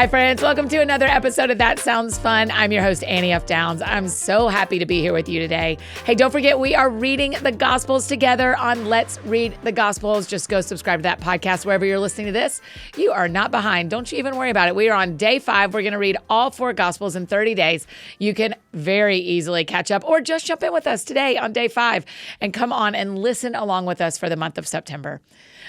Hi, friends. Welcome to another episode of That Sounds Fun. I'm your host, Annie F. Downs. I'm so happy to be here with you today. Hey, don't forget, we are reading the Gospels together on Let's Read the Gospels. Just go subscribe to that podcast wherever you're listening to this. You are not behind. Don't you even worry about it. We are on day 5. We're going to read all 4 Gospels in 30 days. You can very easily catch up or just jump in with us today on day 5 and come on and listen along with us for the month of September.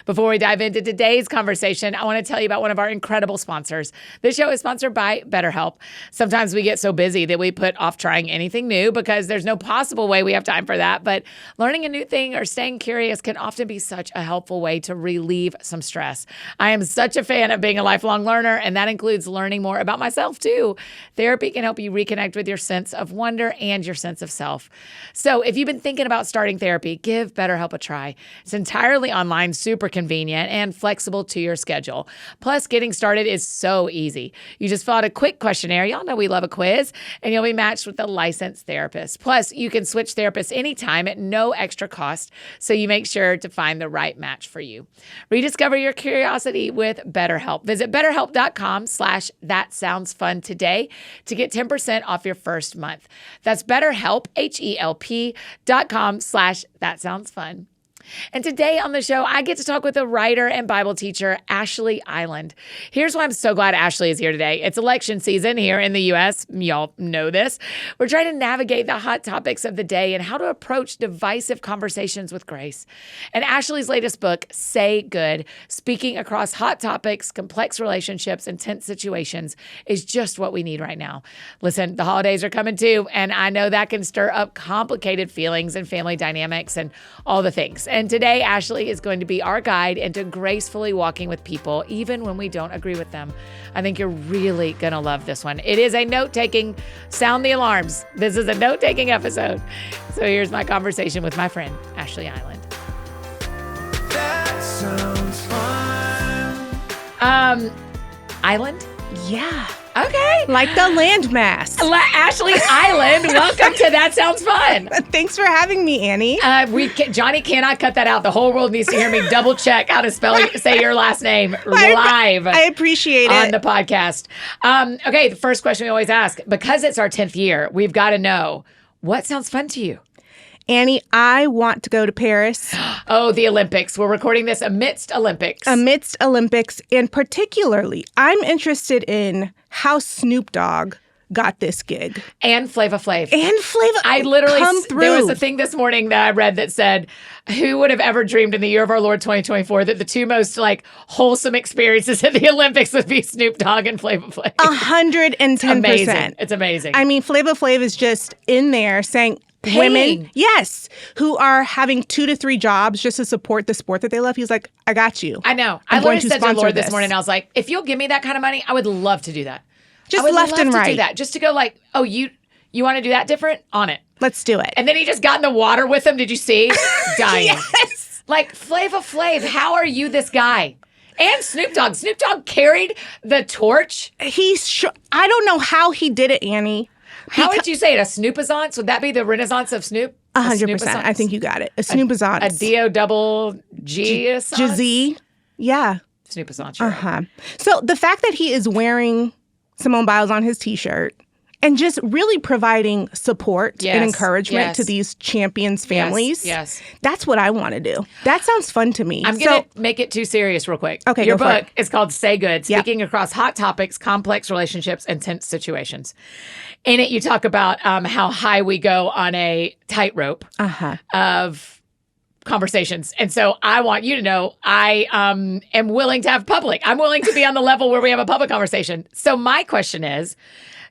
Before we dive into today's conversation, I want to tell you about one of our incredible sponsors. This show is sponsored by BetterHelp. Sometimes we get so busy that we put off trying anything new because there's no possible way we have time for that. But learning a new thing or staying curious can often be such a helpful way to relieve some stress. I am such a fan of being a lifelong learner, and that includes learning more about myself too. Therapy can help you reconnect with your sense of wonder and your sense of self. So if you've been thinking about starting therapy, give BetterHelp a try. It's entirely online, super convenient, and flexible to your schedule. Plus, getting started is so easy. You just fill out a quick questionnaire. Y'all know we love a quiz, and you'll be matched with a licensed therapist. Plus, you can switch therapists anytime at no extra cost, so you make sure to find the right match for you. Rediscover your curiosity with BetterHelp. Visit betterhelp.com/thatsoundsfun today to get 10% off your first month. That's BetterHelp, HELP.com/thatsoundsfun. And today on the show, I get to talk with a writer and Bible teacher, Ashlee Eiland. Here's why I'm so glad Ashlee is here today. It's election season here in the U.S. Y'all know this. We're trying to navigate the hot topics of the day and how to approach divisive conversations with grace. And Ashlee's latest book, Say Good, speaking across hot topics, complex relationships, and tense situations, is just what we need right now. Listen, the holidays are coming too, and I know that can stir up complicated feelings and family dynamics and all the things. And today, Ashlee is going to be our guide into gracefully walking with people, even when we don't agree with them. I think you're really going to love this one. It is a note-taking, sound the alarms. This is a note-taking episode. So here's my conversation with my friend, Ashlee Eiland. That sounds fun. Eiland? Yeah. Okay. Like the landmass. Ashlee Eiland, welcome to That Sounds Fun. Thanks for having me, Annie. Johnny cannot cut that out. The whole world needs to hear me double check how to say your last name live. I appreciate it. On the podcast. Okay, the first question we always ask, because it's our 10th year, we've got to know, what sounds fun to you? Annie, I want to go to Paris. Oh, the Olympics. We're recording this amidst Olympics. And particularly, I'm interested in how Snoop Dogg got this gig. And Flava Flav. I literally come through. There was a thing this morning that I read that said, who would have ever dreamed in the year of our Lord 2024 that the two most wholesome experiences at the Olympics would be Snoop Dogg and Flava Flav? 110%. Amazing. It's amazing. I mean, Flava Flav is just in there saying, women, yes, who are having 2 to 3 jobs just to support the sport that they love. He's like, I got you. I know. I literally said to the Lord this morning, I was like, if you'll give me that kind of money, I would love to do that. Just left and right. Do that. Just to go oh, you want to do that different? On it. Let's do it. And then he just got in the water with him. Did you see? Dying. Yes. Flava Flav, how are you this guy? And Snoop Dogg. Snoop Dogg carried the torch. I don't know how he did it, Annie. How would you say it? A Snoopazance? Would that be the Renaissance of Snoop? 100%. I think you got it. A Snoopazance. A D-O-double-G. G-Z. Yeah. Snoopazance. Right. So the fact that he is wearing Simone Biles on his T-shirt and just really providing support and encouragement to these champions' families. Yes. That's what I want to do. That sounds fun to me. I'm going to make it too serious real quick. Okay, Your go for book it. is called Say Good, speaking across hot topics, complex relationships, and tense situations. In it, you talk about how high we go on a tightrope of conversations. And so I want you to know I am willing to have public. I'm willing to be on the level where we have a public conversation. So my question is,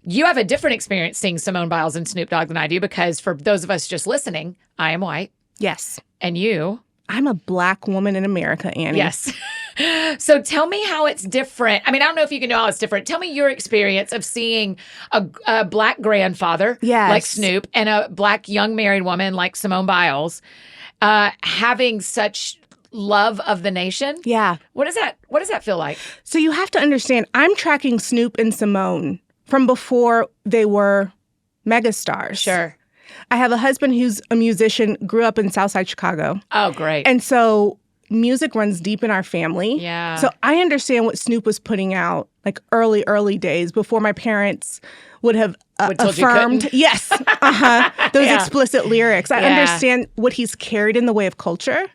you have a different experience seeing Simone Biles and Snoop Dogg than I do, because for those of us just listening, I am white. Yes. And you? I'm a Black woman in America, Annie. Yes. So tell me how it's different. I mean, I don't know if you can know how it's different. Tell me your experience of seeing a Black grandfather like Snoop and a Black young married woman like Simone Biles having such love of the nation. Yeah. What does that feel like? So you have to understand, I'm tracking Snoop and Simone from before they were megastars. Sure. I have a husband who's a musician, grew up in Southside Chicago. Oh, great. And so music runs deep in our family. Yeah. So I understand what Snoop was putting out like early days before my parents would have affirmed those explicit lyrics. I understand what he's carried in the way of culture.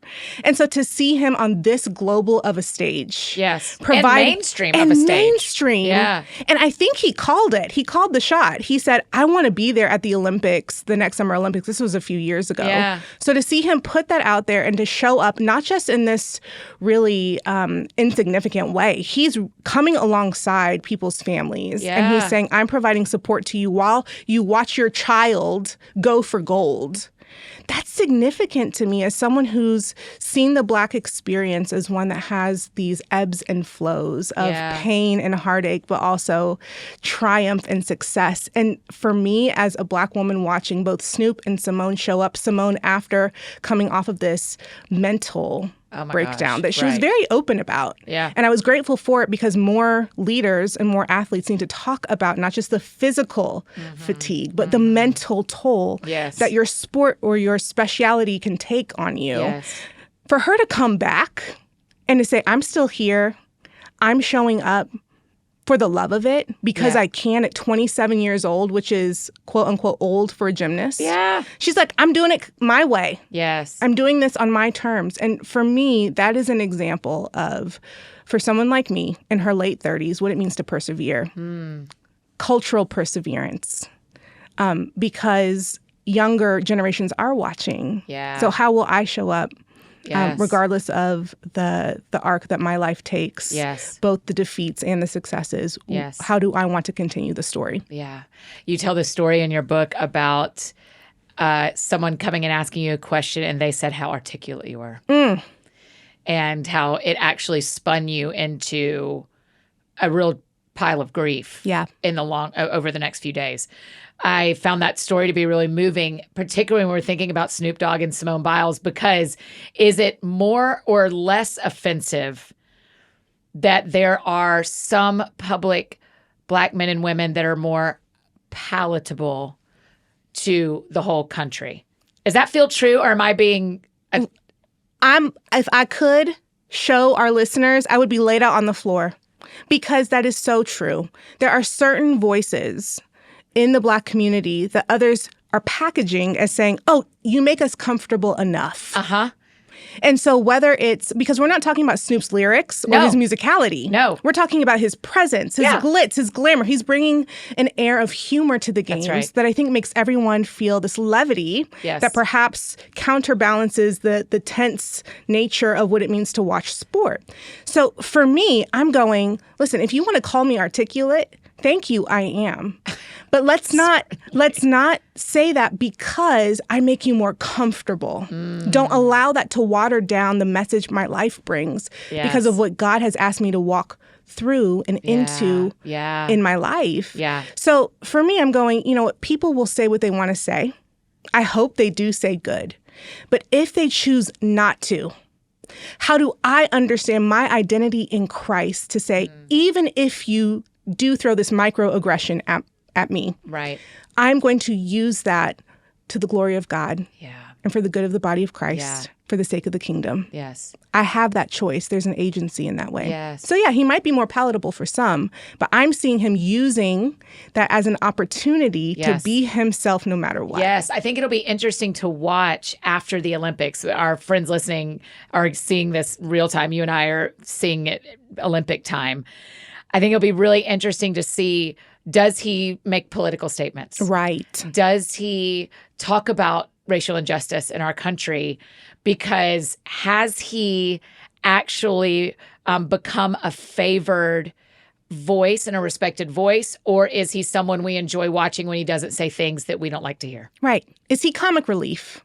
And so to see him on this global of a stage. And mainstream of a stage. Mainstream. Yeah. And I think he called it. He called the shot. He said, I want to be there at the Olympics, the next Summer Olympics. This was a few years ago. Yeah. So to see him put that out there and to show up, not just in this really insignificant way, he's coming alongside people's families. Yeah. And he's saying, I'm providing support to you while you watch your child go for gold. That's significant to me as someone who's seen the Black experience as one that has these ebbs and flows of pain and heartache, but also triumph and success. And for me, as a Black woman watching both Snoop and Simone show up, Simone after coming off of this mental breakdown that she was very open about. Yeah. And I was grateful for it because more leaders and more athletes need to talk about not just the physical fatigue, but the mental toll that your sport or your speciality can take on you. Yes. For her to come back and to say, I'm still here, I'm showing up for the love of it because I can at 27 years old, which is quote unquote old for a gymnast. Yeah. She's like, I'm doing it my way. Yes. I'm doing this on my terms. And for me, that is an example of, for someone like me in her late 30s, what it means to persevere. Cultural perseverance. Because younger generations are watching. Yeah. So how will I show up? Yes. Regardless of the arc that my life takes, both the defeats and the successes, how do I want to continue the story? Yeah. You tell the story in your book about someone coming and asking you a question and they said how articulate you were. And how it actually spun you into a real pile of grief in the over the next few days. I found that story to be really moving, particularly when we're thinking about Snoop Dogg and Simone Biles, because is it more or less offensive that there are some public Black men and women that are more palatable to the whole country? Does that feel true, or am I being... If I could show our listeners, I would be laid out on the floor, because that is so true. There are certain voices in the Black community that others are packaging as saying, oh, you make us comfortable enough. And so whether it's, because we're not talking about Snoop's lyrics or his musicality. No. We're talking about his presence, his glitz, his glamour. He's bringing an air of humor to the games that I think makes everyone feel this levity that perhaps counterbalances the tense nature of what it means to watch sport. So for me, I'm going, listen, if you want to call me articulate, thank you, I am. But let's not say that because I make you more comfortable. Don't allow that to water down the message my life brings because of what God has asked me to walk through and into in my life. So for me, I'm going, people will say what they want to say. I hope they do say good. But if they choose not to, how do I understand my identity in Christ to say, even if you do throw this microaggression at me, I'm going to use that to the glory of God and for the good of the body of Christ, for the sake of the kingdom. I have that choice. There's an agency in that way. So he might be more palatable for some, but I'm seeing him using that as an opportunity to be himself no matter what. I think it'll be interesting to watch after the Olympics. Our friends listening are seeing this real time. You and I are seeing it Olympic time. I think it'll be really interesting to see, does he make political statements? Does he talk about racial injustice in our country? Because has he actually become a favored voice and a respected voice, or is he someone we enjoy watching when he doesn't say things that we don't like to hear? Is he comic relief?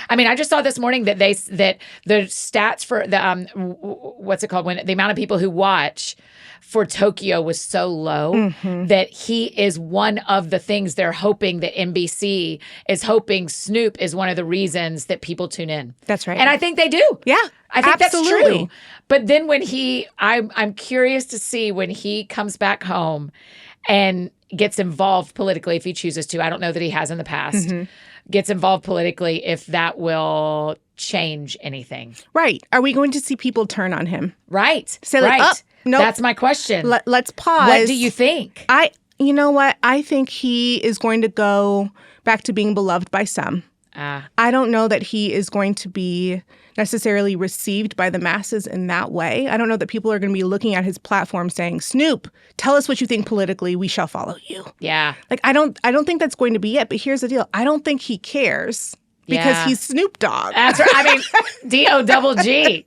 I mean, I just saw this morning that the stats for the what's it called, when the amount of people who watch for Tokyo was so low that he is one of the things they're hoping, that NBC is hoping Snoop is one of the reasons that people tune in. That's right. And I think they do. I think absolutely. That's true. But then when I'm curious to see when he comes back home and gets involved politically, if he chooses to. I don't know that he has in the past. Gets involved politically, if that will change anything. Are we going to see people turn on him? Say like, Nope. That's my question. Let's pause. What do you think? You know what? I think he is going to go back to being beloved by some. I don't know that he is going to be necessarily received by the masses in that way. I don't know that people are going to be looking at his platform saying, Snoop, tell us what you think politically. We shall follow you. Yeah. Like, I don't think that's going to be it. But here's the deal. I don't think he cares because he's Snoop Dogg. That's right. I mean, D-O-double-G.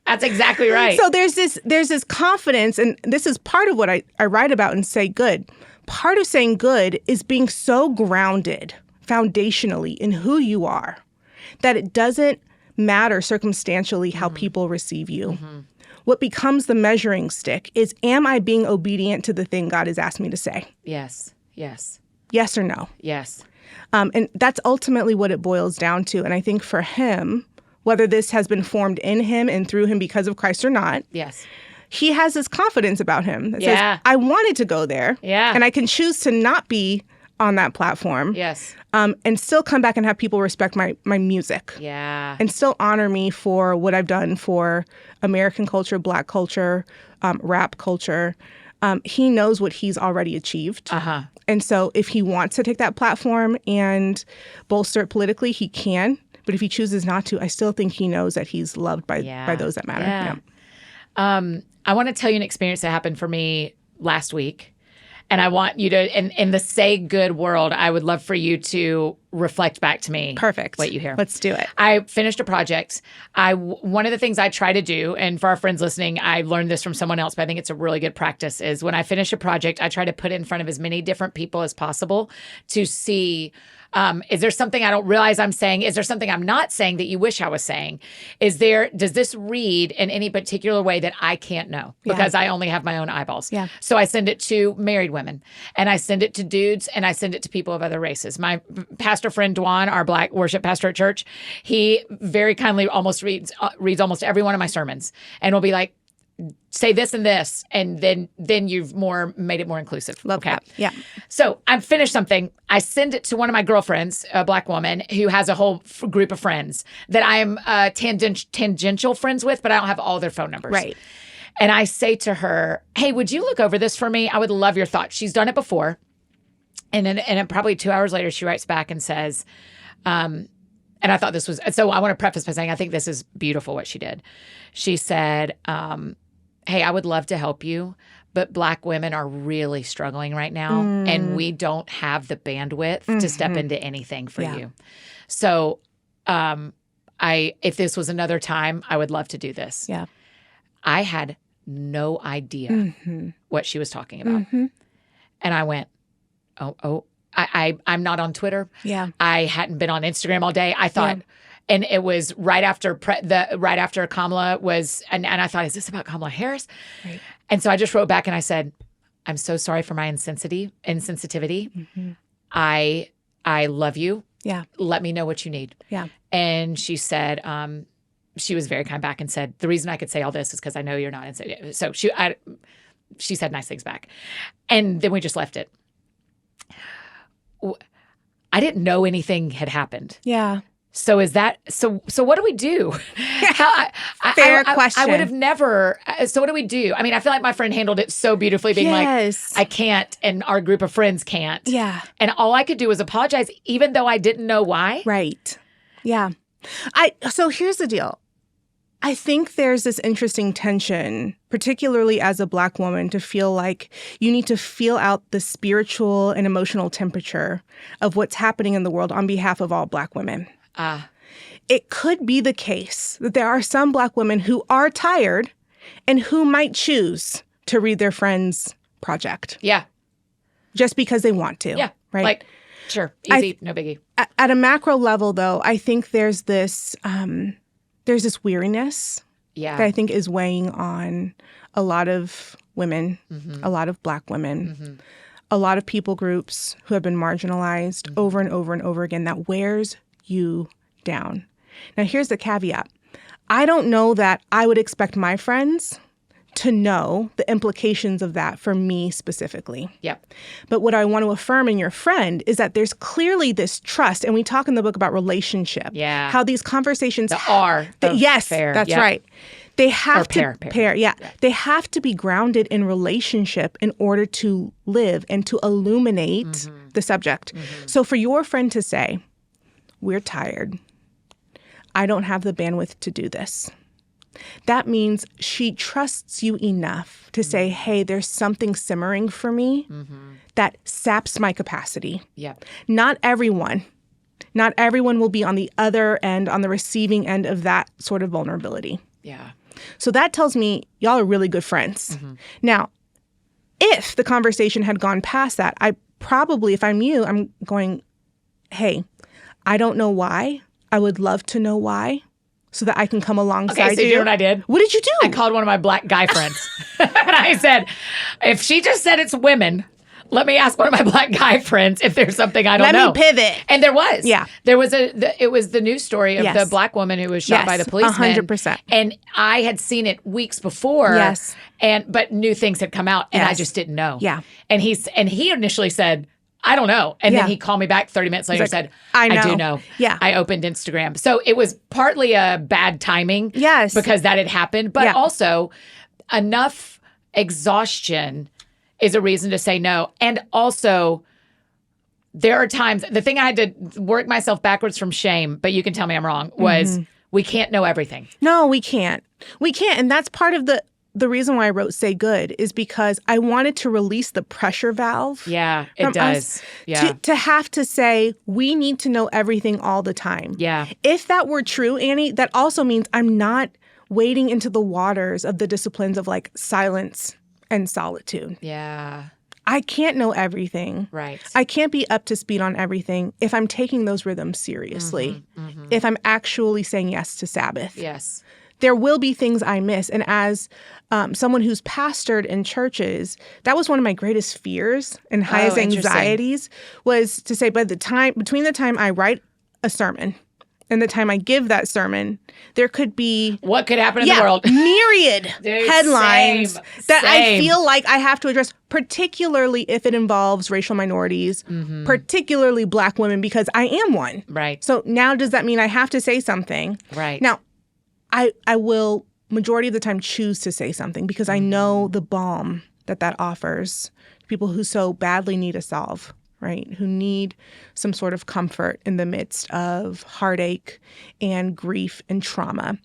That's exactly right. So there's this confidence, and this is part of what I write about and say good. Part of saying good is being so grounded foundationally in who you are that it doesn't matter circumstantially how people receive you. What becomes the measuring stick is, am I being obedient to the thing God has asked me to say? Yes. Yes. Yes or no? Yes. And that's ultimately what it boils down to. And I think for him, whether this has been formed in him and through him because of Christ or not, yes, he has this confidence about him that says, I wanted to go there. Yeah. And I can choose to not be on that platform. Yes. And still come back and have people respect my music. Yeah. And still honor me for what I've done for American culture, Black culture, rap culture. He knows what he's already achieved. And so if he wants to take that platform and bolster it politically, he can. But if he chooses not to, I still think he knows that he's loved by those that matter. Yeah. I want to tell you an experience that happened for me last week. And I want you to, in the say good world, I would love for you to reflect back to me. Perfect. What you hear. Let's do it. I finished a project. One of the things I try to do, and for our friends listening, I learned this from someone else, but I think it's a really good practice, is when I finish a project, I try to put it in front of as many different people as possible to see, is there something I don't realize I'm saying? Is there something I'm not saying that you wish I was saying? Does this read in any particular way that I can't know because I only have my own eyeballs? Yeah. So I send it to married women, and I send it to dudes, and I send it to people of other races. My pastor friend Dwan, our Black worship pastor at church, he very kindly almost reads almost every one of my sermons, and will be like, say this and this, and then you've made it more inclusive. Love that. Yeah. So I finished something. I send it to one of my girlfriends, a Black woman who has a whole group of friends that I am tangential friends with, but I don't have all their phone numbers. Right. And I say to her, hey, would you look over this for me? I would love your thoughts. She's done it before. And then probably 2 hours later, she writes back and says, and I thought this was, so I want to preface by saying I think this is beautiful what she did. She said, hey, I would love to help you, but Black women are really struggling right now, and we don't have the bandwidth to step into anything for you. So if this was another time, I would love to do this. Yeah. I had no idea what she was talking about. And I went, I'm not on Twitter. Yeah. I hadn't been on Instagram all day. I thought... And it was right after Kamala was, and I thought, is this about Kamala Harris? Right. And so I just wrote back and I said, I'm so sorry for my insensitivity. I love you. Yeah. Let me know what you need. Yeah. And she said, she was very kind back and said, the reason I could say all this is because I know you're not insensitive. So she said nice things back. And then we just left it. I didn't know anything had happened. Yeah. So is that so? What do we do? Fair question. I would have never. So what do we do? I mean, I feel like my friend handled it so beautifully, being like, "I can't," and our group of friends can't. Yeah. And all I could do was apologize, even though I didn't know why. Right. Yeah. So here's the deal. I think there's this interesting tension, particularly as a Black woman, to feel like you need to feel out the spiritual and emotional temperature of what's happening in the world on behalf of all Black women. It could be the case that there are some Black women who are tired and who might choose to read their friend's project. Yeah. Just because they want to. Yeah. Right. Like, sure. Easy. No biggie. At a macro level, though, I think there's this weariness that I think is weighing on a lot of women, a lot of Black women, a lot of people groups who have been marginalized over and over and over again. That wears you down. Now, here's the caveat. I don't know that I would expect my friends to know the implications of that for me specifically. Yep. But what I want to affirm in your friend is that there's clearly this trust, and we talk in the book about relationship. Yeah. How these conversations yes, fair. That's right. They have to pair. Yeah. They have to be grounded in relationship in order to live and to illuminate the subject. So for your friend to say, we're tired, I don't have the bandwidth to do this, that means she trusts you enough to say, hey, there's something simmering for me that saps my capacity. Not everyone will be on the other end, on the receiving end of that sort of vulnerability. So that tells me y'all are really good friends. Now, if the conversation had gone past that, I probably, if I'm you, I'm going, hey, I don't know why. I would love to know why so that I can come alongside you. Okay, so you know what I did? What did you do? I called one of my black guy friends. And I said, if she just said it's women, let me ask one of my black guy friends if there's something I don't know. Let me pivot. And there was. Yeah. There was it was the news story of the black woman who was shot by the policeman. 100%. And I had seen it weeks before. But new things had come out and I just didn't know. And he initially said, I don't know. And then he called me back 30 minutes later and said, I do know. I opened Instagram. So it was partly a bad timing. Because that had happened. But also enough exhaustion is a reason to say no. And also, there are times, the thing I had to work myself backwards from shame, but you can tell me I'm wrong, was we can't know everything. No, we can't. We can't. And that's part of the reason why I wrote Say Good is because I wanted to release the pressure valve. Yeah, it does. To have to say, we need to know everything all the time. If that were true, Annie, that also means I'm not wading into the waters of the disciplines of like silence and solitude. I can't know everything. I can't be up to speed on everything if I'm taking those rhythms seriously. If I'm actually saying yes to Sabbath. There will be things I miss. And as someone who's pastored in churches, that was one of my greatest fears and highest anxieties was to say between the time I write a sermon and the time I give that sermon, there could be... What could happen in the world? Myriad headlines that I feel like I have to address, particularly if it involves racial minorities, particularly Black women, because I am one. So now does that mean I have to say something? Now, I will, majority of the time, choose to say something because I know the balm that offers to people who so badly need a salve. Who need some sort of comfort in the midst of heartache and grief and trauma.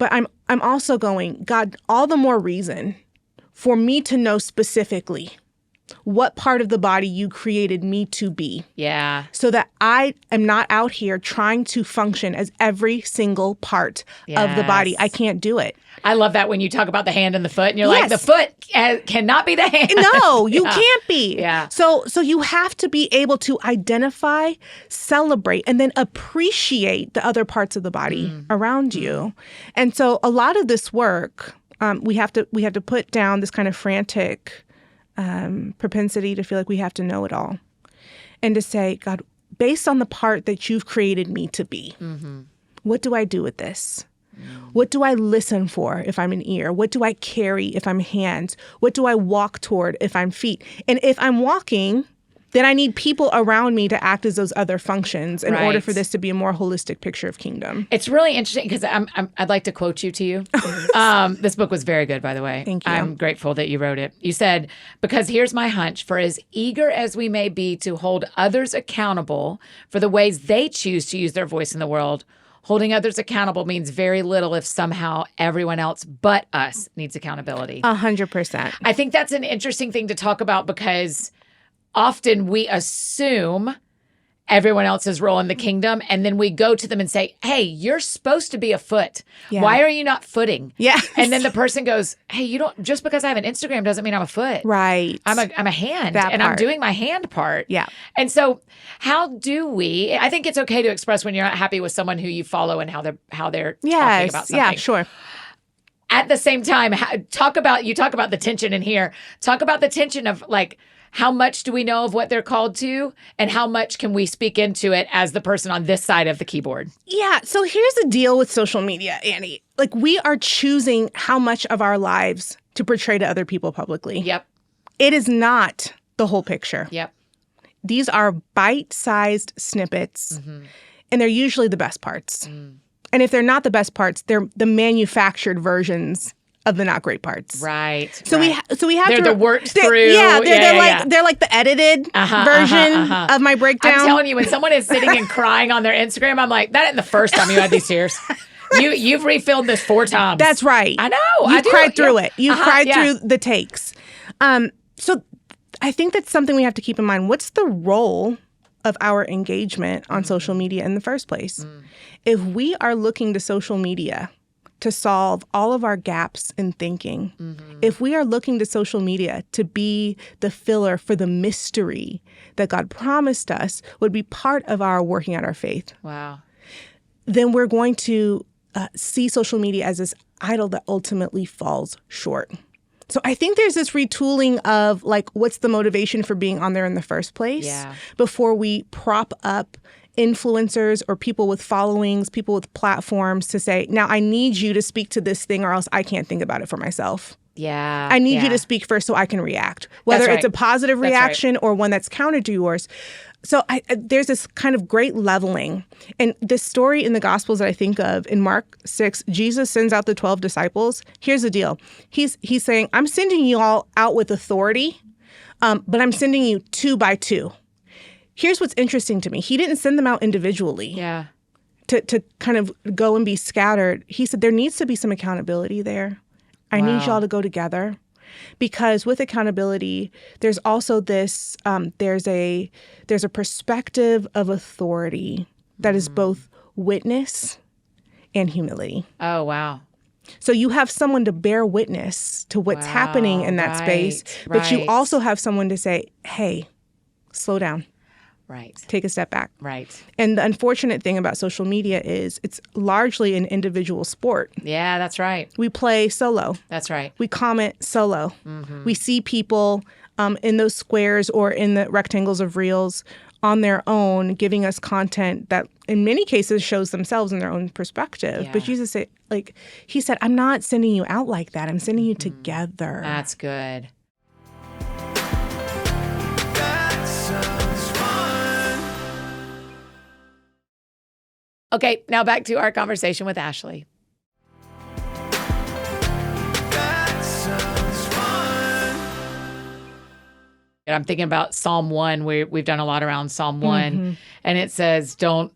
But I'm also going, God, all the more reason for me to know specifically what part of the body you created me to be. So that I am not out here trying to function as every single part of the body. I can't do it. I love that when you talk about the hand and the foot and you're like, the foot cannot be the hand. No, you can't be. So you have to be able to identify, celebrate, and then appreciate the other parts of the body around you. And so a lot of this work, we have to put down this kind of frantic propensity to feel like we have to know it all. And to say, God, based on the part that you've created me to be, what do I do with this? What do I listen for if I'm an ear? What do I carry if I'm hands? What do I walk toward if I'm feet? And if I'm walking, then I need people around me to act as those other functions in order for this to be a more holistic picture of kingdom. It's really interesting because I'd like to quote you to you. This book was very good, by the way. Thank you. I'm grateful that you wrote it. You said, because here's my hunch, for as eager as we may be to hold others accountable for the ways they choose to use their voice in the world, holding others accountable means very little if somehow everyone else but us needs accountability. 100%. I think that's an interesting thing to talk about because often we assume everyone else's role in the kingdom, and then we go to them and say, hey, you're supposed to be a foot. Why are you not footing? And then the person goes, hey, you don't, just because I have an Instagram doesn't mean I'm a foot. I'm a hand, and I'm doing my hand part. And so how do we, I think it's okay to express when you're not happy with someone who you follow and how they're talking about something. At the same time, you talk about the tension in here. Talk about the tension of like, how much do we know of what they're called to, and how much can we speak into it as the person on this side of the keyboard? So here's the deal with social media, Annie. Like, we are choosing how much of our lives to portray to other people publicly. It is not the whole picture. These are bite-sized snippets, and they're usually the best parts. And if they're not the best parts, they're the manufactured versions of the not great parts. Right. So we have they're the worked through. They're like the edited version of my breakdown. I'm telling you, when someone is sitting and crying on their Instagram, I'm like, that isn't the first time you had these tears. You've refilled this 4 times. That's right. I know. You've cried through it. You've cried through the takes. So I think that's something we have to keep in mind. What's the role of our engagement on social media in the first place? If we are looking to social media to solve all of our gaps in thinking, if we are looking to social media to be the filler for the mystery that God promised us would be part of our working out our faith, then we're going to see social media as this idol that ultimately falls short. So I think there's this retooling of like, what's the motivation for being on there in the first place before we prop up influencers or people with followings, people with platforms to say, now I need you to speak to this thing or else I can't think about it for myself. I need you to speak first so I can react, whether it's a positive reaction or one that's counter to yours. So there's this kind of great leveling. And this story in the Gospels that I think of, in Mark 6, Jesus sends out the 12 disciples. Here's the deal. He's saying, I'm sending you all out with authority, but I'm sending you 2 by 2. Here's what's interesting to me. He didn't send them out individually to kind of go and be scattered. He said there needs to be some accountability there. I need y'all to go together. Because with accountability, there's also this, there's a perspective of authority that is both witness and humility. Oh, wow. So you have someone to bear witness to what's happening in that space, but you also have someone to say, hey, slow down. Take a step back. And the unfortunate thing about social media is it's largely an individual sport. Yeah, that's right. We play solo. That's right. We comment solo. We see people in those squares or in the rectangles of reels on their own, giving us content that in many cases shows themselves in their own perspective. But Jesus said, he said, I'm not sending you out like that. I'm sending you together. That's good. Okay, now back to our conversation with Ashlee. And I'm thinking about Psalm 1. We've done a lot around Psalm 1. And it says, don't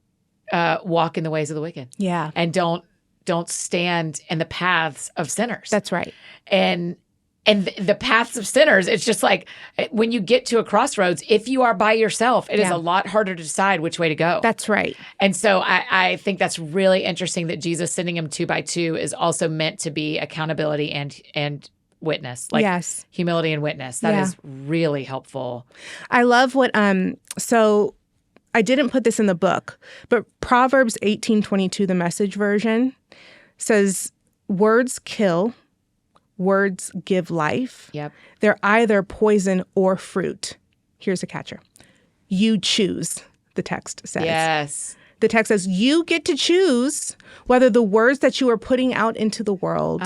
walk in the ways of the wicked. And don't stand in the paths of sinners. That's right. And the paths of sinners, it's just like when you get to a crossroads, if you are by yourself, it is a lot harder to decide which way to go. That's right. And so I think that's really interesting that Jesus sending him 2 by 2 is also meant to be accountability and witness, like humility and witness. That is really helpful. I love what, so I didn't put this in the book, but Proverbs 18:22, the Message version, says, words kill, words give life. They're either poison or fruit. Here's a catcher. You choose, the text says. The text says you get to choose whether the words that you are putting out into the world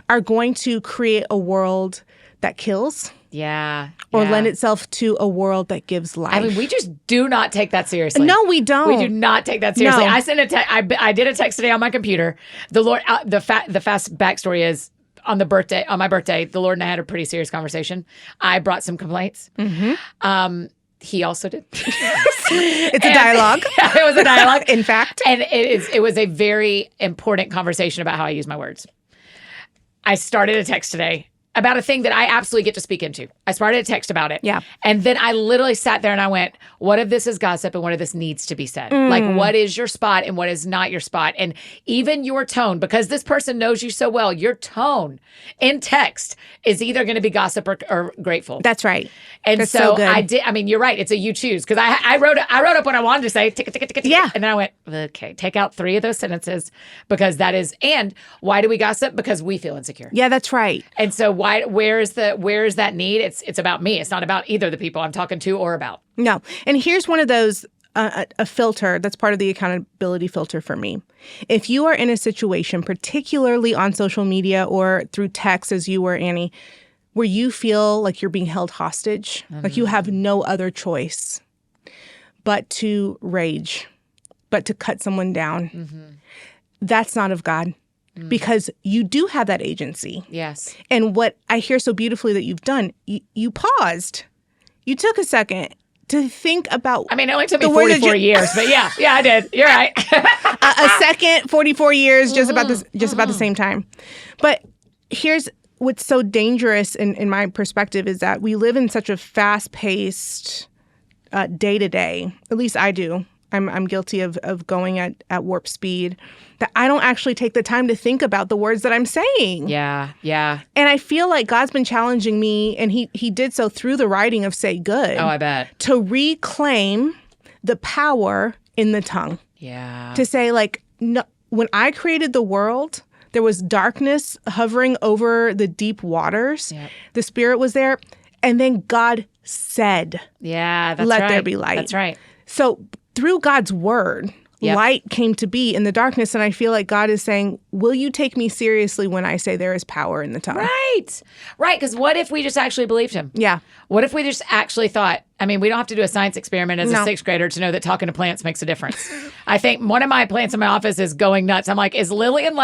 are going to create a world that kills or lend itself to a world that gives life. I mean, we just do not take that seriously. No, we don't. We do not take that seriously. I sent a text. I did a text today on my computer. The Lord, the fast backstory is, on my birthday, the Lord and I had a pretty serious conversation. I brought some complaints. He also did. It's a dialogue. It was a dialogue. In fact. And it was a very important conversation about how I use my words. I started a text today about a thing that I absolutely get to speak into. I started a text about it. And then I literally sat there and I went, what if this is gossip and what if this needs to be said? Like, what is your spot and what is not your spot? And even your tone, because this person knows you so well, your tone in text is either going to be gossip or grateful. That's right. And That's so good. I did. I mean, you're right. It's a you choose. Because I wrote up what I wanted to say. Tick. And then I went, okay, take out 3 of those sentences because that is, and why do we gossip? Because we feel insecure. Yeah, that's right. And so where is that need? It's about me. It's not about either the people I'm talking to or about. No. And here's one of those, a filter that's part of the accountability filter for me. If you are in a situation, particularly on social media or through text as you were, Annie, where you feel like you're being held hostage, like you have no other choice but to rage, but to cut someone down, that's not of God. Because you do have that agency. Yes. And what I hear so beautifully that you've done, you paused. You took a second to think about. I mean, it only took me 44 years, but yeah, I did. You're right. a second, 44 years, just about the same time. But here's what's so dangerous in my perspective is that we live in such a fast-paced day-to-day. At least I do. I'm guilty of going at warp speed, that I don't actually take the time to think about the words that I'm saying. Yeah. And I feel like God's been challenging me, and he did so through the writing of Say Good. Oh, I bet. To reclaim the power in the tongue. Yeah. To say, like, no, when I created the world, there was darkness hovering over the deep waters. Yep. The Spirit was there. And then God said, yeah, that's let right. there be light. That's right. So through God's word, light came to be in the darkness. And I feel like God is saying, will you take me seriously when I say there is power in the tongue? Right. Because what if we just actually believed him? Yeah. What if we just actually thought, I mean, we don't have to do a science experiment as a sixth grader to know that talking to plants makes a difference. I think one of my plants in my office is going nuts. I'm like, is Lillian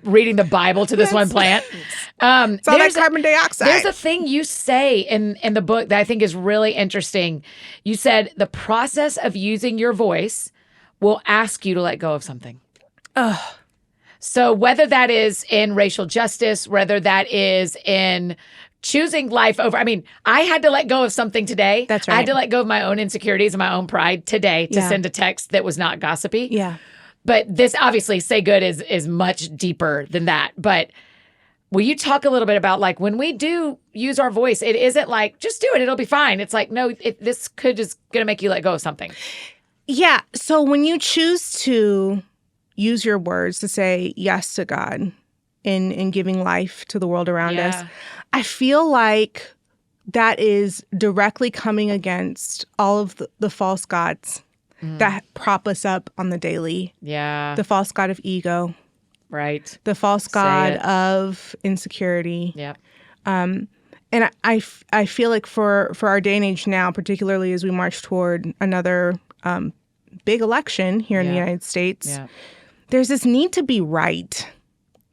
reading the Bible to this one plant? It's all that carbon dioxide. There's a thing you say in the book that I think is really interesting. You said the process of using your voice will ask you to let go of something. So whether that is in racial justice, whether that is in choosing life over, I mean, I had to let go of something today. That's right. I had to let go of my own insecurities and my own pride today to send a text that was not gossipy. Yeah. But this obviously, Say Good is much deeper than that. But will you talk a little bit about, like, when we do use our voice, it isn't like, just do it, it'll be fine. It's like, no, this could just going to make you let go of something. Yeah. So when you choose to use your words to say yes to God in giving life to the world around us, I feel like that is directly coming against all of the false gods that prop us up on the daily. Yeah. The false god of ego. Right. The false god of insecurity. Yep. And I feel like for our day and age now, particularly as we march toward another big election here in the United States, there's this need to be right,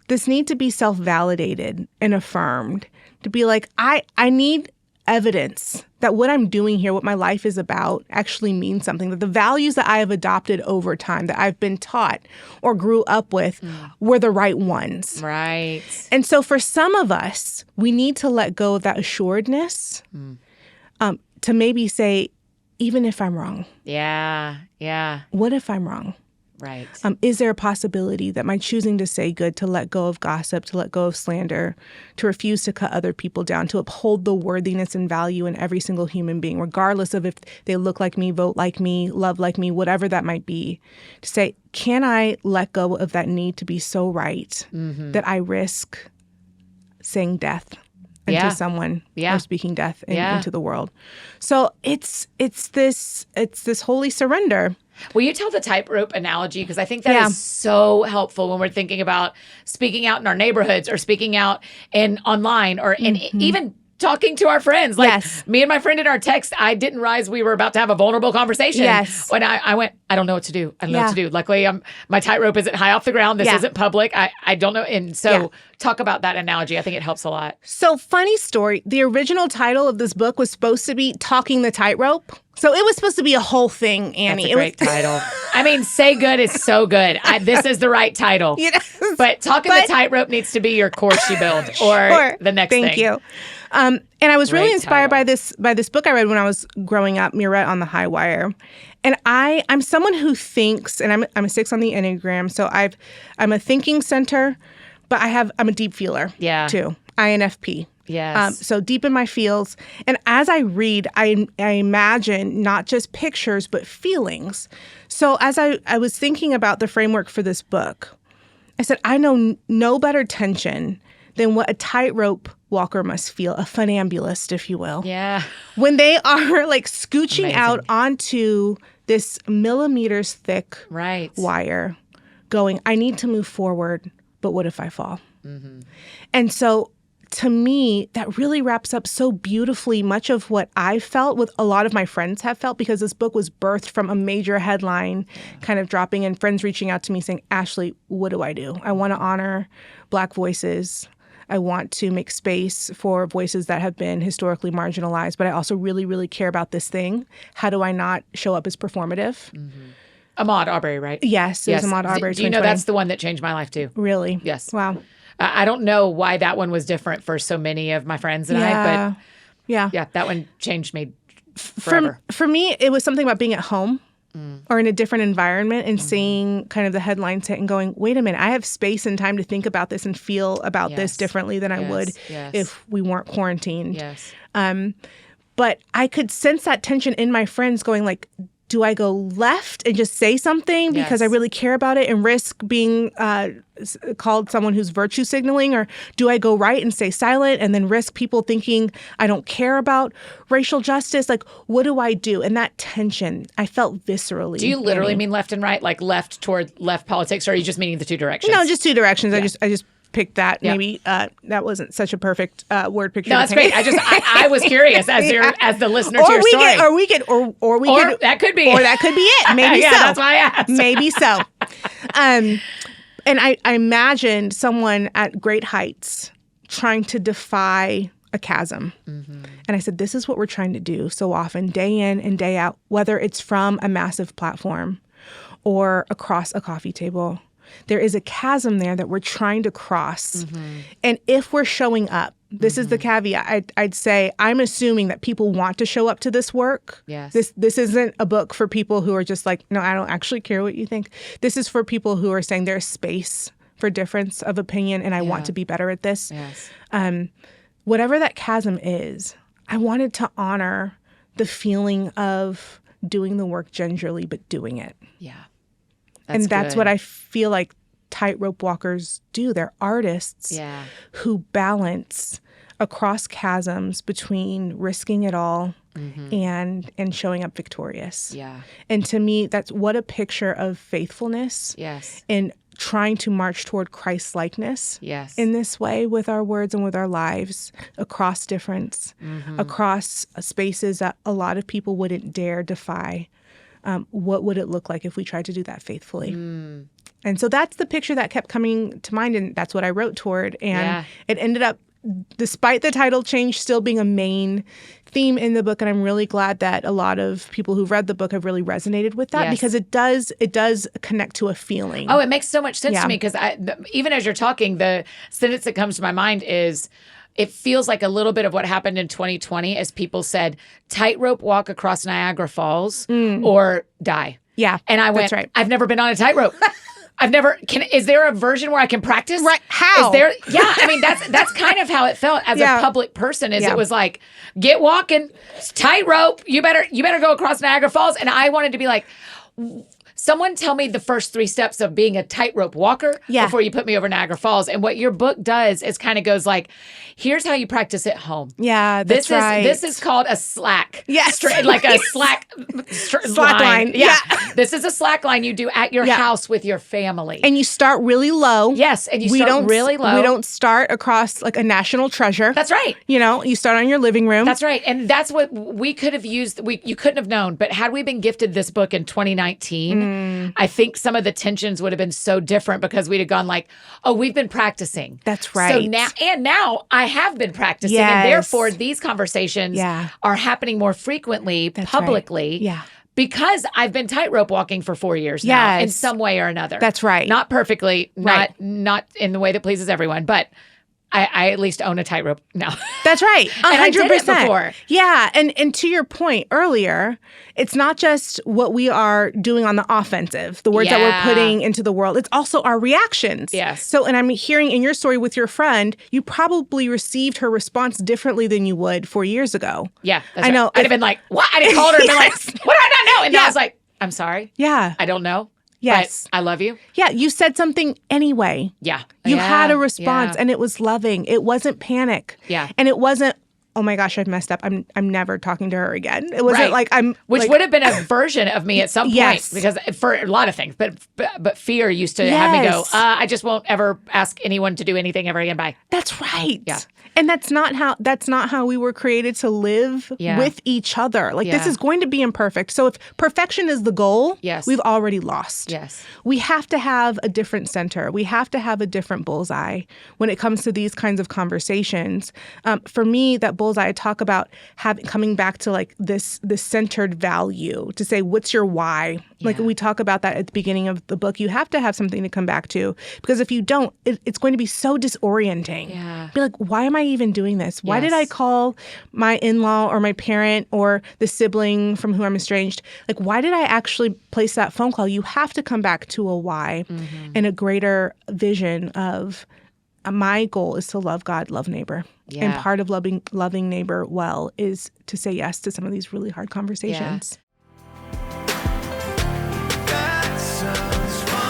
this need to be self-validated and affirmed, to be like, I need evidence that what I'm doing here, what my life is about, actually means something, that the values that I have adopted over time, that I've been taught or grew up with, were the right ones. Right. And so for some of us, we need to let go of that assuredness to maybe say, even if I'm wrong. Yeah. What if I'm wrong? Right. Is there a possibility that my choosing to say good, to let go of gossip, to let go of slander, to refuse to cut other people down, to uphold the worthiness and value in every single human being, regardless of if they look like me, vote like me, love like me, whatever that might be, to say, can I let go of that need to be so right that I risk saying death into someone or speaking death into the world? So it's this holy surrender. Will you tell the tightrope analogy? Because I think that is so helpful when we're thinking about speaking out in our neighborhoods or speaking out online or in even talking to our friends. Like me and my friend in our text, I didn't realize we were about to have a vulnerable conversation. When I went, I don't know what to do. I don't know what to do. Luckily, my tightrope isn't high off the ground. This isn't public. I don't know. And so talk about that analogy. I think it helps a lot. So funny story. The original title of this book was supposed to be Talking the Tightrope. So it was supposed to be a whole thing, Annie. That's a great title. I mean, Say Good is so good. This is the right title. But Talking the Tightrope needs to be your course you build or the next thing. Thank you. And I was really inspired by this book I read when I was growing up, Mirette on the High Wire. And I'm someone who thinks, and I'm a 6 on the Enneagram, so I'm a thinking center, but I'm a deep feeler too, INFP. Yes. So deep in my feels. And as I read, I imagine not just pictures, but feelings. So as I was thinking about the framework for this book, I said, I know no better tension than what a tightrope walker must feel, a funambulist, if you will. Yeah. When they are like scooching out onto this millimeters thick wire, going, I need to move forward, but what if I fall? And so to me, that really wraps up so beautifully much of what I felt, what a lot of my friends have felt, because this book was birthed from a major headline kind of dropping and friends reaching out to me saying, Ashlee, what do? I want to honor Black voices. I want to make space for voices that have been historically marginalized, but I also really, really care about this thing. How do I not show up as performative? Ahmaud Arbery, right? Yes, it was Ahmaud Arbery. Do you know that's the one that changed my life too? Really? Yes. Wow. I don't know why that one was different for so many of my friends and I, but yeah, that one changed me forever. For me, it was something about being at home or in a different environment and seeing kind of the headlines hit and going, wait a minute, I have space and time to think about this and feel about this differently than I would if we weren't quarantined. Yes. But I could sense that tension in my friends going like, do I go left and just say something because I really care about it and risk being called someone who's virtue signaling? Or do I go right and stay silent and then risk people thinking I don't care about racial justice? Like, what do I do? And that tension, I felt viscerally. Do you literally mean left and right, like left toward left politics, or are you just meaning the two directions? No, just two directions. Yeah. I just picked that. Maybe that wasn't such a perfect word picture. No, that's great. I was curious as the listener to your story. Or that could be it. Maybe so. That's why I asked. Maybe so. And I imagined someone at great heights trying to defy a chasm. And I said, this is what we're trying to do so often, day in and day out, whether it's from a massive platform or across a coffee table. There is a chasm there that we're trying to cross. And if we're showing up, this is the caveat. I'd say I'm assuming that people want to show up to this work. Yes. This isn't a book for people who are just like, no, I don't actually care what you think. This is for people who are saying there's space for difference of opinion and I want to be better at this. Yes. Whatever that chasm is, I wanted to honor the feeling of doing the work gingerly, but doing it. Yeah. That's what I feel like tightrope walkers do. They're artists who balance across chasms between risking it all and showing up victorious. Yeah. And to me, that's what a picture of faithfulness. Yes. And trying to march toward Christ-likeness in this way with our words and with our lives across difference, across spaces that a lot of people wouldn't dare defy. What would it look like if we tried to do that faithfully? And so that's the picture that kept coming to mind, and that's what I wrote toward. And it ended up, despite the title change, still being a main theme in the book. And I'm really glad that a lot of people who've read the book have really resonated with that because it does connect to a feeling. Oh, it makes so much sense to me because even as you're talking, the sentence that comes to my mind is, it feels like a little bit of what happened in 2020 as people said, tightrope walk across Niagara Falls or die. Yeah. And I went, I've never been on a tightrope. Is there a version where I can practice? Right. How? Is there? Yeah. I mean, that's kind of how it felt as a public person it was like, get walking, tightrope. You better go across Niagara Falls. And I wanted to be like, someone tell me the first 3 steps of being a tightrope walker before you put me over Niagara Falls. And what your book does is kind of goes like, here's how you practice at home. Yeah, that's right. This is called a slack. Yes. Like a slack line. Yeah. This is a slack line you do at your house with your family. And you start really low. Yes, and you start really low. We don't start across like a national treasure. That's right. You start on your living room. That's right. And that's what we could have used. You couldn't have known. But had we been gifted this book in 2019, I think some of the tensions would have been so different because we'd have gone like, oh, we've been practicing. That's right. So now I have been practicing. Yes. And therefore, these conversations are happening more frequently, publicly. Right. Yeah. Because I've been tightrope walking for 4 years now in some way or another. That's right. Not perfectly, not in the way that pleases everyone, but I at least own a tightrope now. That's right. 100%. And I did it before. Yeah. And to your point earlier, it's not just what we are doing on the offensive, the words that we're putting into the world. It's also our reactions. Yes. So, and I'm hearing in your story with your friend, you probably received her response differently than you would 4 years ago. Yeah. I know. I'd have been like, what? I'd have called her and been like, what do I not know? And I was like, I'm sorry. Yeah. I don't know. Yes. But I love you. Yeah. You said something anyway. Yeah. You had a response and it was loving. It wasn't panic. Yeah. And it wasn't oh my gosh, I've messed up. I'm never talking to her again. It wasn't like which would have been a version of me at some point because for a lot of things, but fear used to have me go, I just won't ever ask anyone to do anything ever again. Bye. That's right. Yeah. And that's not how we were created to live with each other. Like this is going to be imperfect. So if perfection is the goal, we've already lost. Yes. We have to have a different center. We have to have a different bullseye when it comes to these kinds of conversations. For me, that bullseye, I talk about coming back to like this centered value to say, what's your why? Like we talk about that at the beginning of the book. You have to have something to come back to because if you don't, it's going to be so disorienting. Yeah. Be like, why am I even doing this? Why did I call my in-law or my parent or the sibling from whom I'm estranged? Like, why did I actually place that phone call? You have to come back to a why and a greater vision of my goal is to love God, love neighbor. Yeah. And part of loving neighbor well is to say yes to some of these really hard conversations. Yeah. That sounds fun.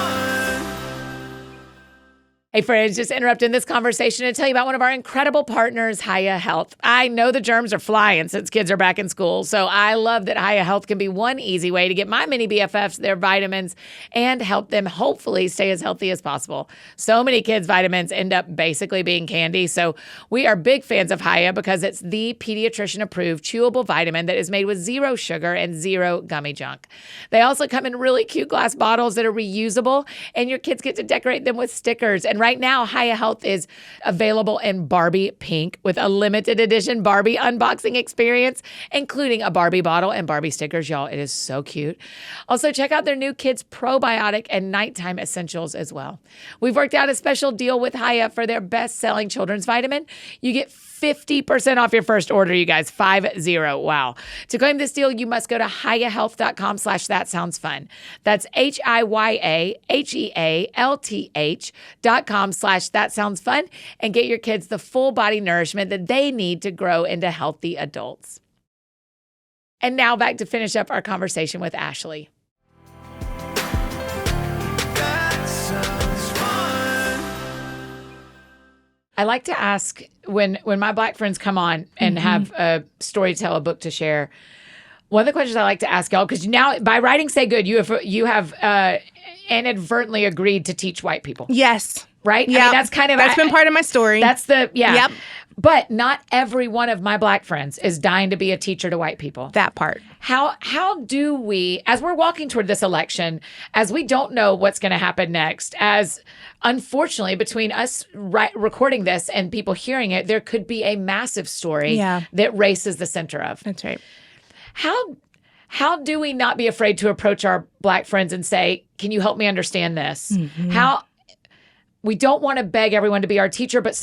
Hey friends, just interrupting this conversation to tell you about one of our incredible partners, Hiya Health. I know the germs are flying since kids are back in school, so I love that Hiya Health can be one easy way to get my mini BFFs their vitamins and help them hopefully stay as healthy as possible. So many kids' vitamins end up basically being candy, so we are big fans of Hiya because it's the pediatrician-approved chewable vitamin that is made with zero sugar and zero gummy junk. They also come in really cute glass bottles that are reusable, and your kids get to decorate them with stickers. And right now, Hiya Health is available in Barbie pink with a limited edition Barbie unboxing experience, including a Barbie bottle and Barbie stickers. Y'all, it is so cute. Also, check out their new Kids Probiotic and Nighttime Essentials as well. We've worked out a special deal with Hiya for their best-selling children's vitamin. You get 50% off your first order, you guys. 50. Wow. To claim this deal, you must go to hiyahealth.com/thatsoundsfun. That's hiyahealth.com/thatsoundsfun and get your kids the full body nourishment that they need to grow into healthy adults. And now back to finish up our conversation with Ashlee. I like to ask when my Black friends come on and have a story to tell, a book to share. One of the questions I like to ask y'all, because now by writing Say Good, you have inadvertently agreed to teach white people. Yes. Right? Yeah. I mean, that's been part of my story. That's Yep. But not every one of my Black friends is dying to be a teacher to white people. That part. How do we, as we're walking toward this election, as we don't know what's going to happen next, as unfortunately between us recording this and people hearing it, there could be a massive story that race is the center of. That's right. How do we not be afraid to approach our Black friends and say, can you help me understand this? How we don't want to beg everyone to be our teacher, but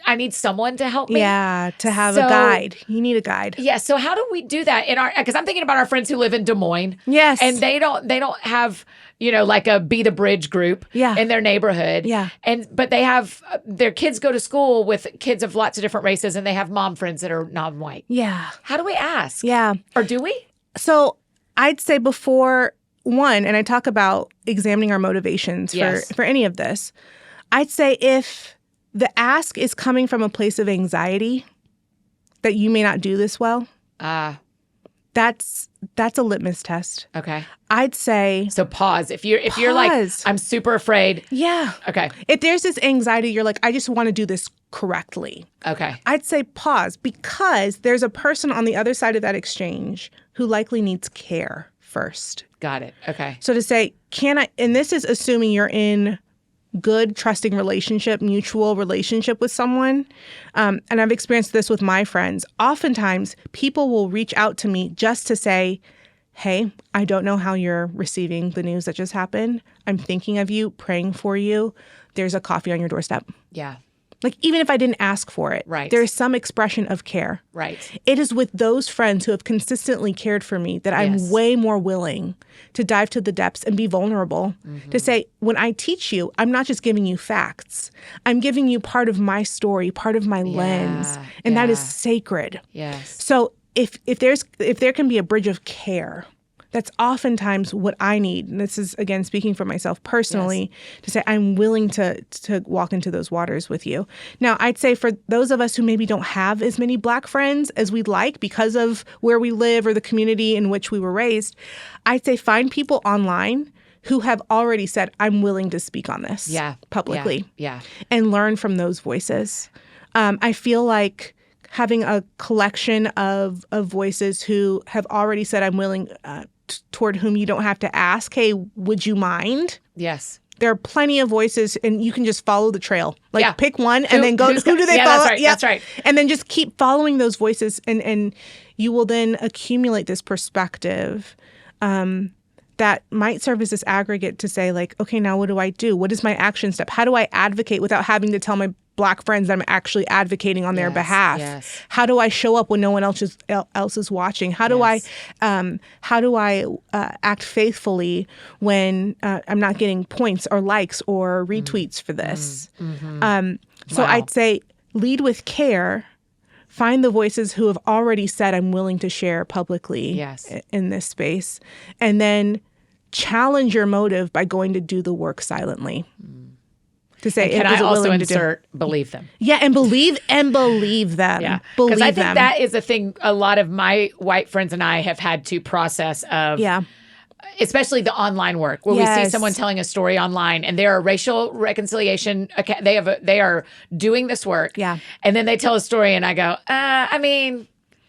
I need someone to help me. Yeah, to have a guide. You need a guide. Yeah. So how do we do that because I'm thinking about our friends who live in Des Moines. Yes. And they don't have, like a Be the Bridge group in their neighborhood. Yeah. But they have, their kids go to school with kids of lots of different races and they have mom friends that are non-white. Yeah. How do we ask? Yeah. Or do we? So I'd say before one, and I talk about examining our motivations for any of this, I'd say if the ask is coming from a place of anxiety that you may not do this well, that's a litmus test. Okay. I'd say so. Pause. If you're like, I'm super afraid. Yeah. Okay. If there's this anxiety, you're like, I just want to do this correctly. Okay. I'd say pause because there's a person on the other side of that exchange who likely needs care first. Got it. Okay. So to say, can I? And this is assuming you're in good, trusting relationship, mutual relationship with someone. And I've experienced this with my friends. Oftentimes, people will reach out to me just to say, hey, I don't know how you're receiving the news that just happened. I'm thinking of you, praying for you. There's a coffee on your doorstep. Yeah. Like, even if I didn't ask for it, right. there is some expression of care. Right. It is with those friends who have consistently cared for me that I'm way more willing to dive to the depths and be vulnerable. To say, when I teach you, I'm not just giving you facts. I'm giving you part of my story, part of my lens. And that is sacred. Yes. So if there can be a bridge of care, That's oftentimes what I need. And this is, again, speaking for myself personally, to say I'm willing to walk into those waters with you. Now, I'd say for those of us who maybe don't have as many Black friends as we'd like because of where we live or the community in which we were raised, I'd say find people online who have already said, I'm willing to speak on this publicly. And learn from those voices. I feel like having a collection of voices who have already said, I'm willing, toward whom you don't have to ask, hey, would you mind? Yes. There are plenty of voices, and you can just follow the trail. Like, pick one and then go, who do they follow? That's right. And then just keep following those voices, and you will then accumulate this perspective that might serve as this aggregate to say, like, okay, now what do I do? What is my action step? How do I advocate without having to tell my Black friends that I'm actually advocating on their behalf? Yes. How do I show up when no one else is watching? How do I act faithfully when I'm not getting points or likes or retweets for this? So I'd say lead with care. Find the voices who have already said, I'm willing to share publicly in this space. And then challenge your motive by going to do the work silently. To say, and can I also insert believe them? Yeah, and believe them. Yeah, because I think that is a thing a lot of my white friends and I have had to process of. Yeah. Especially the online work where we see someone telling a story online and they're a racial reconciliation. They are doing this work. Yeah. And then they tell a story and I go, I mean,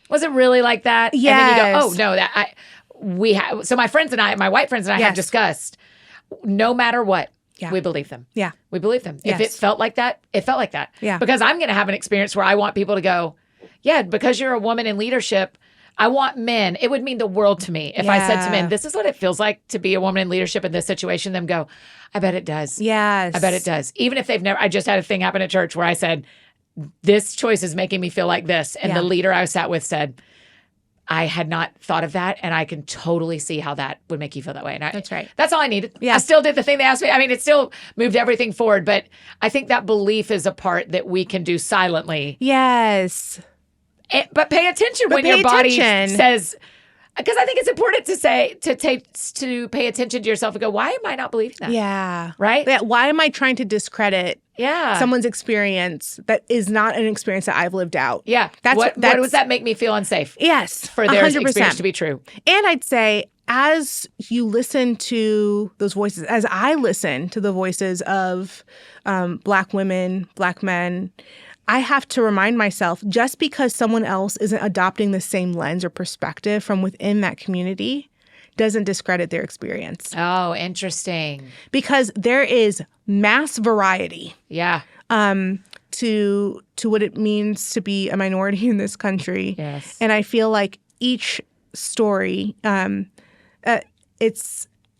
was it really like that? Yes. And then you go, so my friends and I, my white friends and I have discussed, no matter what, we believe them. Yeah. We believe them. If it felt like that, it felt like that. Yeah. Because I'm going to have an experience where I want people to go, because you're a woman in leadership, I want men. It would mean the world to me if I said to men, this is what it feels like to be a woman in leadership in this situation. Them go, I bet it does. Yes. I bet it does. Even if they've never, I just had a thing happen at church where I said, this choice is making me feel like this. And the leader I sat with said, I had not thought of that, and I can totally see how that would make you feel that way. And that's right. That's all I needed. Yeah. I still did the thing they asked me. I mean, it still moved everything forward, but I think that belief is a part that we can do silently. Yes. But pay attention when your body says, because I think it's important to say, to pay attention to yourself and go, why am I not believing that? Yeah. Right? Why am I trying to discredit someone's experience that is not an experience that I've lived out? Yeah. What does that make me feel unsafe? Yes. For their 100%. Experience to be true. And I'd say, as you listen to those voices, as I listen to the voices of Black women, Black men, I have to remind myself, just because someone else isn't adopting the same lens or perspective from within that community doesn't discredit their experience. Oh, interesting. Because there is mass variety. Yeah. To what it means to be a minority in this country. Yes. And I feel like each story,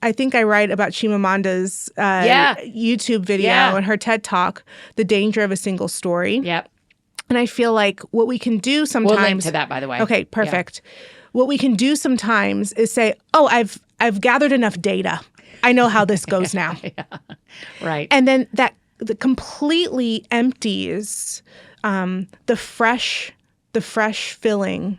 I think I write about Chimamanda's YouTube video and her TED Talk, The Danger of a Single Story. Yep. And I feel like what we can do sometimes... We'll link to that, by the way. Okay, perfect. Yeah. What we can do sometimes is say, oh, I've gathered enough data. I know how this goes now. Right. And then that completely empties the fresh filling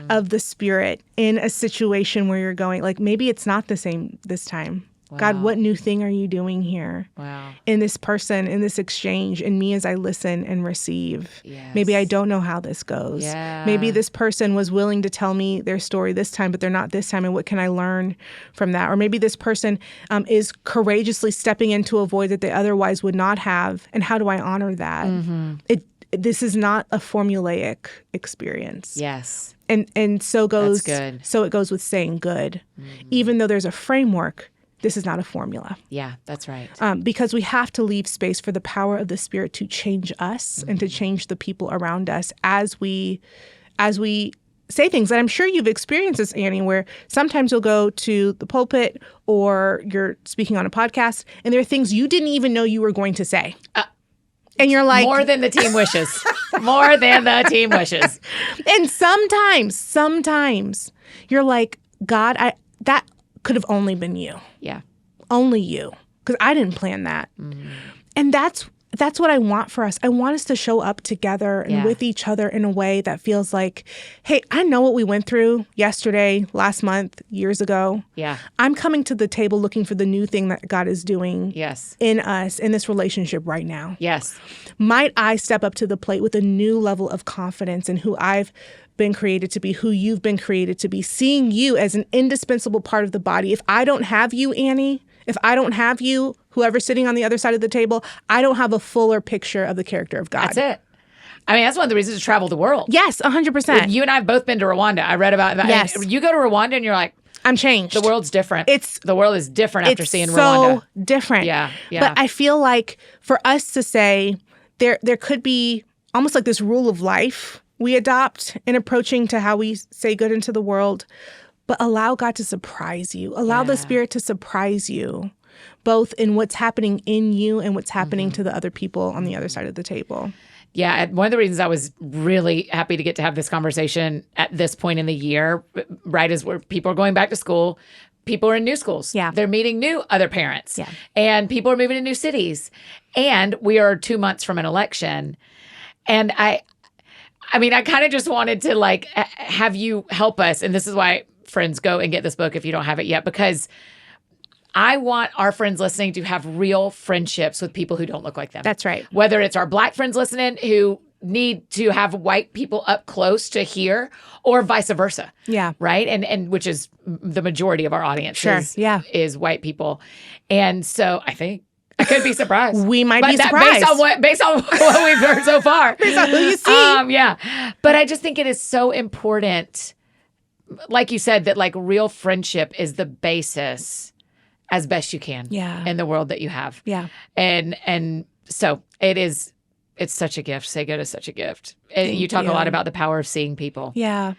of the Spirit in a situation where you're going, like, maybe it's not the same this time. Wow. God, what new thing are you doing here? Wow. In this person, in this exchange, in me as I listen and receive. Yes. Maybe I don't know how this goes. Yeah. Maybe this person was willing to tell me their story this time, but they're not this time. And what can I learn from that? Or maybe this person is courageously stepping into a void that they otherwise would not have. And how do I honor that? Mm-hmm. This is not a formulaic experience. Yes. And so goes. That's good. So it goes with saying good. Mm-hmm. Even though there's a framework, this is not a formula. Yeah, that's right. Because we have to leave space for the power of the Spirit to change us and to change the people around us as we say things. And I'm sure you've experienced this, Annie, where sometimes you'll go to the pulpit or you're speaking on a podcast and there are things you didn't even know you were going to say. And you're like... More than the team wishes. More than the team wishes. And sometimes you're like, God, that could have only been you. Yeah. Only you. Because I didn't plan that. Mm. And that's that's what I want for us. I want us to show up together and with each other in a way that feels like, hey, I know what we went through yesterday, last month, years ago. Yeah. I'm coming to the table looking for the new thing that God is doing in us, in this relationship right now. Yes. Might I step up to the plate with a new level of confidence in who I've been created to be, who you've been created to be, seeing you as an indispensable part of the body. If I don't have you, Annie, if I don't have you, whoever's sitting on the other side of the table, I don't have a fuller picture of the character of God. That's it. I mean, that's one of the reasons to travel the world. Yes, 100%. You and I have both been to Rwanda. I read about that. Yes. And you go to Rwanda and you're like, I'm changed. The world's different. The world is different after seeing Rwanda. It's so different. Yeah. But I feel like for us to say there could be almost like this rule of life we adopt in approaching to how we say good into the world, but allow God to surprise you. Allow the Spirit to surprise you, both in what's happening in you and what's happening to the other people on the other side of the table. Yeah, one of the reasons I was really happy to get to have this conversation at this point in the year, right, is where people are going back to school. People are in new schools. Yeah. They're meeting new other parents. Yeah. And people are moving to new cities. And we are 2 months from an election. And I mean, I kind of just wanted to like have you help us. And this is why, friends, go and get this book if you don't have it yet, because I want our friends listening to have real friendships with people who don't look like them. That's right. Whether it's our Black friends listening who need to have white people up close to hear, or vice versa. Yeah. Right? And which is the majority of our audience is white people. And so I think I could be surprised. We might be surprised. Based on what we've heard so far. Based on who you see. Yeah. But I just think it is so important, like you said, that like real friendship is the basis as best you can in the world that you have. Yeah. And so it's such a gift. Say good is such a gift. And you talk a lot about the power of seeing people. Yeah.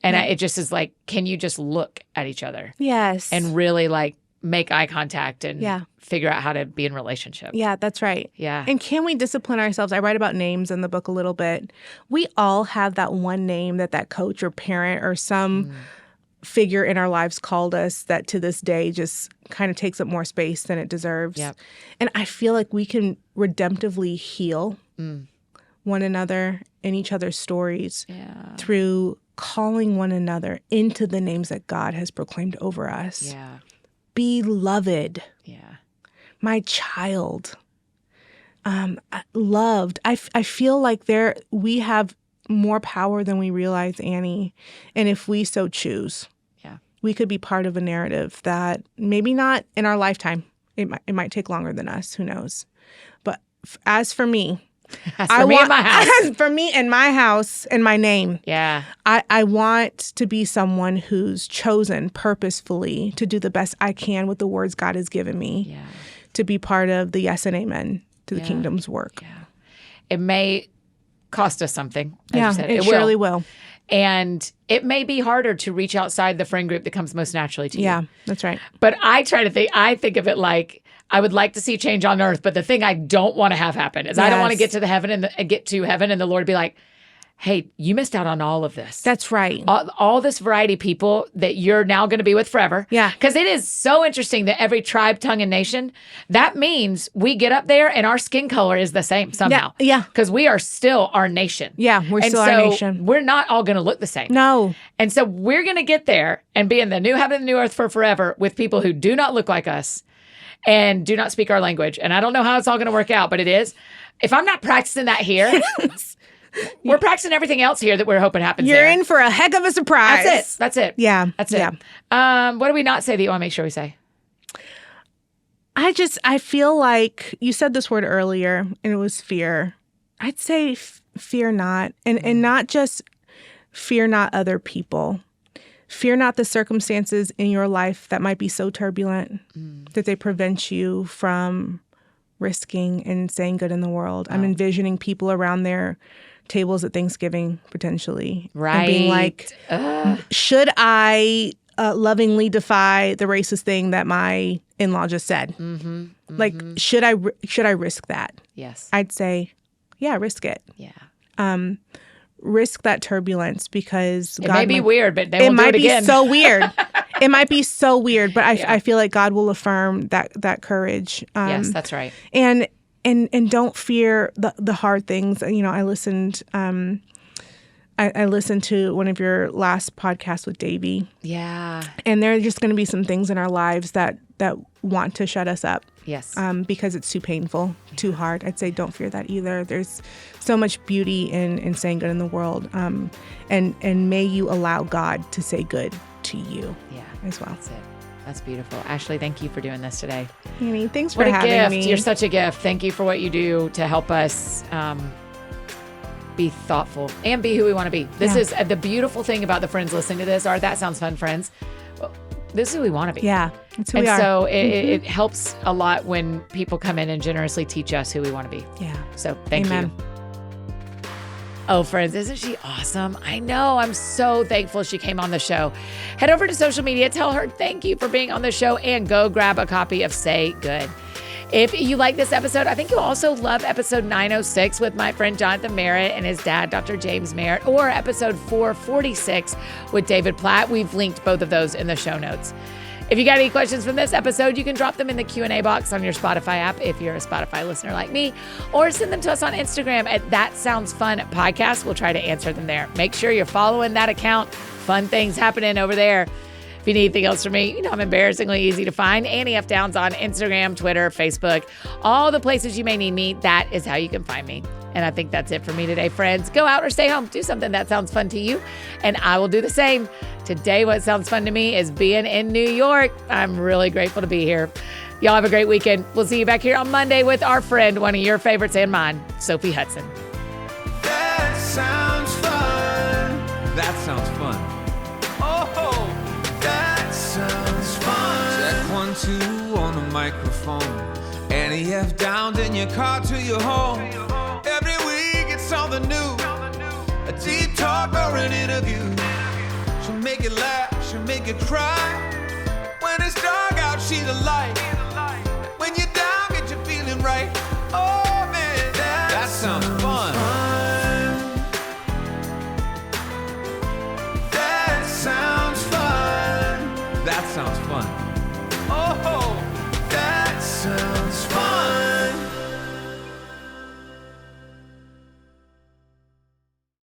And it just is like, can you just look at each other? Yes. And really like make eye contact and figure out how to be in relationship. Yeah, that's right. Yeah. And can we discipline ourselves? I write about names in the book a little bit. We all have that one name that coach or parent or some figure in our lives called us that to this day just kind of takes up more space than it deserves. Yep. And I feel like we can redemptively heal one another and each other's stories through calling one another into the names that God has proclaimed over us. Yeah. Beloved. Yeah. My child. Loved. I feel like we have more power than we realize, Annie. And if we so choose, we could be part of a narrative that maybe not in our lifetime. It might take longer than us. Who knows? But as for me, for me and my house and my name, I want to be someone who's chosen purposefully to do the best I can with the words God has given me to be part of the yes and amen to the kingdom's work. Yeah. It may cost us something, as you said. It surely will. And it may be harder to reach outside the friend group that comes most naturally to you. Yeah, that's right. But I think of it like, I would like to see change on earth, but the thing I don't want to have happen is I don't want to get to heaven and the Lord be like, hey, you missed out on all of this. That's right. All this variety of people that you're now going to be with forever. Yeah. Because it is so interesting that every tribe, tongue, and nation, that means we get up there and our skin color is the same somehow. Yeah. Because we are still our nation. Yeah, we're still our nation. We're not all going to look the same. No. And so we're going to get there and be in the new heaven and new earth for forever with people who do not look like us and do not speak our language. And I don't know how it's all going to work out, but it is. If I'm not practicing that here... We're practicing everything else here that we're hoping happens You're there. in for a heck of a surprise. That's it. Yeah. That's it. What do we not say that you want to make sure we say? I feel like you said this word earlier and it was fear. I'd say fear not. And not just fear not other people. Fear not the circumstances in your life that might be so turbulent that they prevent you from risking and saying good in the world. I'm envisioning people around their tables at Thanksgiving, potentially. Right. And being like, should I lovingly defy the racist thing that my in-law just said? Mm-hmm, mm-hmm. Like, should I risk that? Yes. I'd say, yeah, risk it. Yeah. Risk that turbulence because it may be weird, but they will do it again. It might be so weird. It might be so weird, but I feel like God will affirm that courage. Yes, that's right. And And don't fear the hard things. You know, I listened to one of your last podcasts with Davey. Yeah. And there are just going to be some things in our lives that want to shut us up. Yes. Because it's too painful, too hard. I'd say don't fear that either. There's so much beauty in saying good in the world. And may you allow God to say good to you as well. That's it. That's beautiful. Ashlee, thank you for doing this today. Annie, thanks for having me. You're such a gift. Thank you for what you do to help us be thoughtful and be who we want to be. This is the beautiful thing about the friends listening to this, or That Sounds Fun friends. This is who we want to be. Yeah, that's who we are. So it helps a lot when people come in and generously teach us who we want to be. Yeah. So thank Amen. you. Oh, friends, isn't she awesome? I know. I'm so thankful she came on the show. Head over to social media, tell her thank you for being on the show, and go grab a copy of Say Good. If you like this episode, I think you'll also love episode 906 with my friend Jonathan Merritt and his dad, Dr. James Merritt, or episode 446 with David Platt. We've linked both of those in the show notes. If you got any questions from this episode, you can drop them in the Q&A box on your Spotify app if you're a Spotify listener like me, or send them to us on Instagram at That Sounds Fun Podcast. We'll try to answer them there. Make sure you're following that account. Fun things happening over there. If you need anything else from me, you know I'm embarrassingly easy to find. Annie F. Downs on Instagram, Twitter, Facebook, all the places you may need me. That is how you can find me. And I think that's it for me today, friends. Go out or stay home. Do something that sounds fun to you, and I will do the same. Today, what sounds fun to me is being in New York. I'm really grateful to be here. Y'all have a great weekend. We'll see you back here on Monday with our friend, one of your favorites and mine, Sophie Hudson. That sounds fun. That sounds fun. Oh, that sounds fun. Check 1, 2 on the microphone. Annie F. Downs in your car to your home. Every week it's something new. A deep talk or an interview. She'll make you laugh, she'll make you cry. When it's dark out, she's a light.